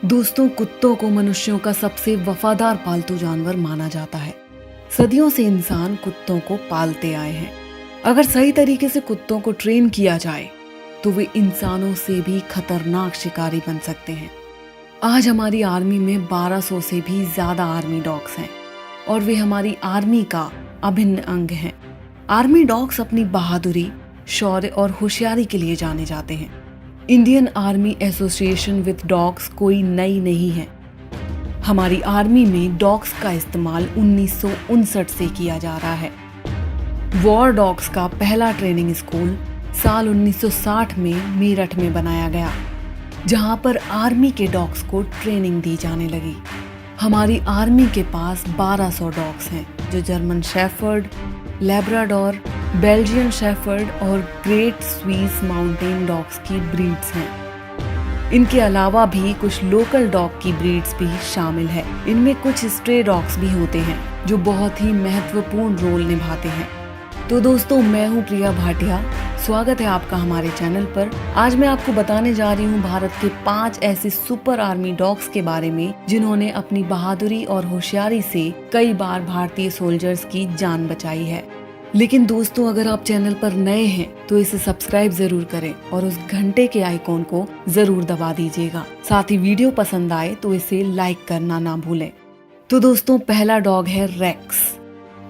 दोस्तों, कुत्तों को मनुष्यों का सबसे वफादार पालतू जानवर माना जाता है। सदियों से इंसान कुत्तों को पालते आए हैं। अगर सही तरीके से कुत्तों को ट्रेन किया जाए तो वे इंसानों से भी खतरनाक शिकारी बन सकते हैं। आज हमारी आर्मी में 1200 से भी ज्यादा आर्मी डॉग्स हैं और वे हमारी आर्मी का अभिन्न अंग हैं। आर्मी डॉग्स अपनी बहादुरी, शौर्य और होशियारी के लिए जाने जाते हैं। Indian army association with dogs कोई नई नहीं है। हमारी आर्मी में डॉग्स का इस्तेमाल 1959 से किया जा रहा है। वॉर डॉग्स का पहला ट्रेनिंग स्कूल साल 1960 में मेरठ में बनाया गया, जहां पर आर्मी के डॉग्स को ट्रेनिंग दी जाने लगी। हमारी आर्मी के पास 1200 डॉग्स हैं, जो German shepherd, Labrador, Belgian shepherd और ग्रेट स्विस माउंटेन डॉग्स की ब्रीड्स हैं। इनके अलावा भी कुछ लोकल डॉग की ब्रीड्स भी शामिल है। इनमें कुछ स्ट्रे डॉग्स भी होते हैं जो बहुत ही महत्वपूर्ण रोल निभाते हैं। तो दोस्तों, मैं हूँ प्रिया भाटिया। स्वागत है आपका हमारे चैनल पर। आज मैं आपको बताने जा रही हूँ भारत के 5 ऐसे सुपर आर्मी डॉग्स के बारे में जिन्होंने अपनी बहादुरी और होशियारी से कई बार भारतीय सोल्जर्स की जान बचाई है। लेकिन दोस्तों, अगर आप चैनल पर नए हैं तो इसे सब्सक्राइब जरूर करें और उस घंटे के आइकॉन को जरूर दबा दीजिएगा। साथ ही वीडियो पसंद आए तो इसे लाइक करना ना भूलें। तो दोस्तों, पहला डॉग है रेक्स।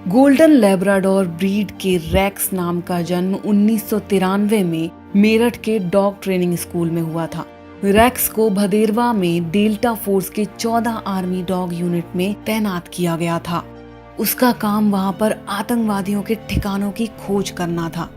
गोल्डन लैब्राडोर ब्रीड के रेक्स नाम का जन्म 1993 में मेरठ के डॉग ट्रेनिंग स्कूल में हुआ था। रेक्स को भदेरवा में डेल्टा फोर्स के 14 आर्मी डॉग यूनिट में तैनात किया गया था। उसका काम वहां पर आतंकवादियों के ठिकानों की खोज करना था।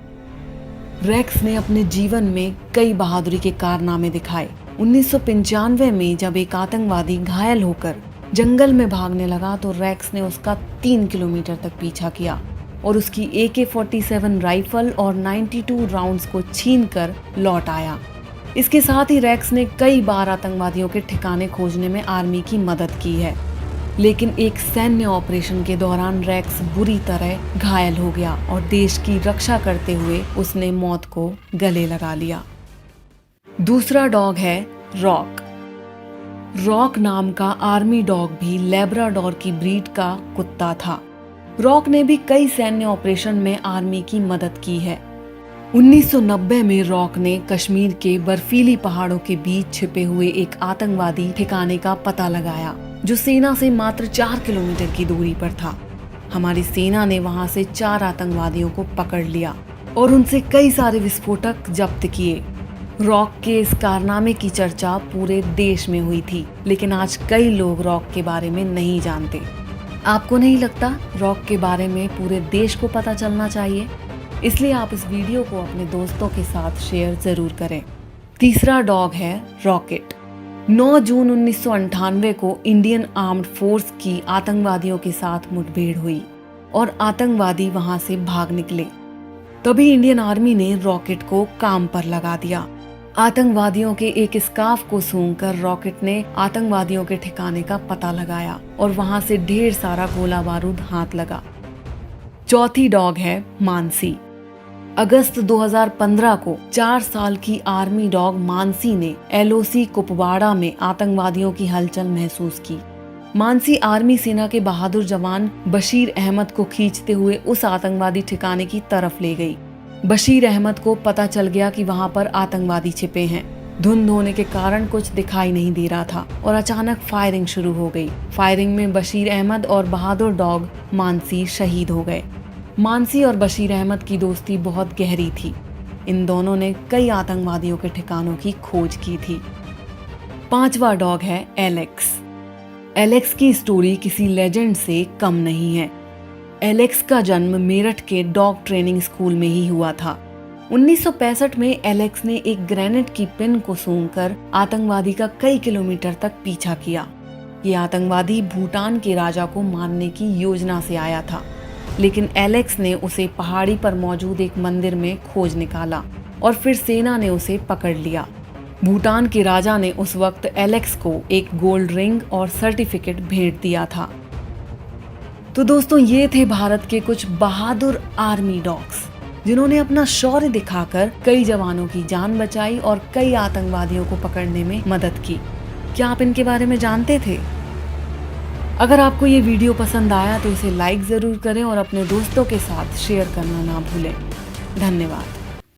रेक्स ने अपने जीवन में कई बहादुरी के कारनामे दिखाए। 1995 में जब एक आतंकवादी घायल होकर जंगल में भागने लगा तो रेक्स ने उसका 3 किलोमीटर तक पीछा किया और उसकी AK-47 राइफल और 92 राउंड्स को छीनकर लौट आया। इसके साथ ही रेक्स ने कई बार आतंकवादियों के ठिकाने खोजने में आर्मी की मदद की है। लेकिन एक सैन्य ऑपरेशन के दौरान रेक्स बुरी तरह घायल हो गया और देश की रक्षा करते हुए उसने मौत को गले लगा लिया। दूसरा डॉग है रॉक। रॉक नाम का आर्मी डॉग भी लैब्राडोर की ब्रीड का कुत्ता था। रॉक ने भी कई सैन्य ऑपरेशन में आर्मी की मदद की है। 1990 में रॉक ने कश्मीर के बर्फीली पहाड़ों के बीच छिपे हुए एक आतंकवादी ठिकाने का पता लगाया, जो सेना से मात्र 4 किलोमीटर की दूरी पर था। हमारी सेना ने वहां से 4 आतंकवादियों को पकड़ लिया और उनसे कई सारे विस्फोटक जब्त किए। रॉक के इस कारनामे की चर्चा पूरे देश में हुई थी, लेकिन आज कई लोग रॉक के बारे में नहीं जानते। आपको नहीं लगता रॉक के बारे में पूरे देश को पता चलना चाहिए? इसलिए आप इस वीडियो को अपने दोस्तों के साथ शेयर जरूर करें। तीसरा डॉग है रॉकेट। 9 जून 1998 को इंडियन आर्म्ड फोर्स की आतंकवादियों के साथ मुठभेड़ हुई और आतंकवादी वहां से भाग निकले। तभी इंडियन आर्मी ने रॉकेट को काम पर लगा दिया। आतंकवादियों के एक स्कार्फ को सूंघकर रॉकेट ने आतंकवादियों के ठिकाने का पता लगाया और वहां से ढेर सारा गोला बारूद हाथ लगा। चौथी डॉग है मानसी। अगस्त 2015 को 4 साल की आर्मी डॉग मानसी ने LOC कुपवाड़ा में आतंकवादियों की हलचल महसूस की। मानसी आर्मी सेना के बहादुर जवान बशीर अहमद को खींचते हुए उस आतंकवादी ठिकाने की तरफ ले गई। बशीर अहमद को पता चल गया कि वहां पर आतंकवादी छिपे हैं। धुंध होने के कारण कुछ दिखाई नहीं दे रहा था और अचानक फायरिंग शुरू हो गई। फायरिंग में बशीर अहमद और बहादुर डॉग मानसी शहीद हो गए। मानसी और बशीर अहमद की दोस्ती बहुत गहरी थी। इन दोनों ने कई आतंकवादियों के ठिकानों की खोज की थी। 5वां डॉग है एलेक्स। एलेक्स की स्टोरी किसी लेजेंड से कम नहीं है। एलेक्स का जन्म मेरठ के डॉग ट्रेनिंग स्कूल में ही हुआ था। 1965 में एलेक्स ने एक ग्रेनेड की पिन को सूंघकर आतंकवादी का कई किलोमीटर तक पीछा किया। ये आतंकवादी भूटान के राजा को मारने की योजना से आया था, लेकिन एलेक्स ने उसे पहाड़ी पर मौजूद एक मंदिर में खोज निकाला और फिर सेना ने उसे पकड़ लिया। भूटान के राजा ने उस वक्त एलेक्स को एक गोल्ड रिंग और सर्टिफिकेट भेंट दिया था। तो दोस्तों, ये थे भारत के कुछ बहादुर आर्मी डॉग्स जिन्होंने अपना शौर्य दिखाकर कई जवानों की जान बचाई और कई आतंकवादियों को पकड़ने में मदद की। क्या आप इनके बारे में जानते थे? अगर आपको ये वीडियो पसंद आया तो इसे लाइक ज़रूर करें और अपने दोस्तों के साथ शेयर करना ना भूलें। धन्यवाद।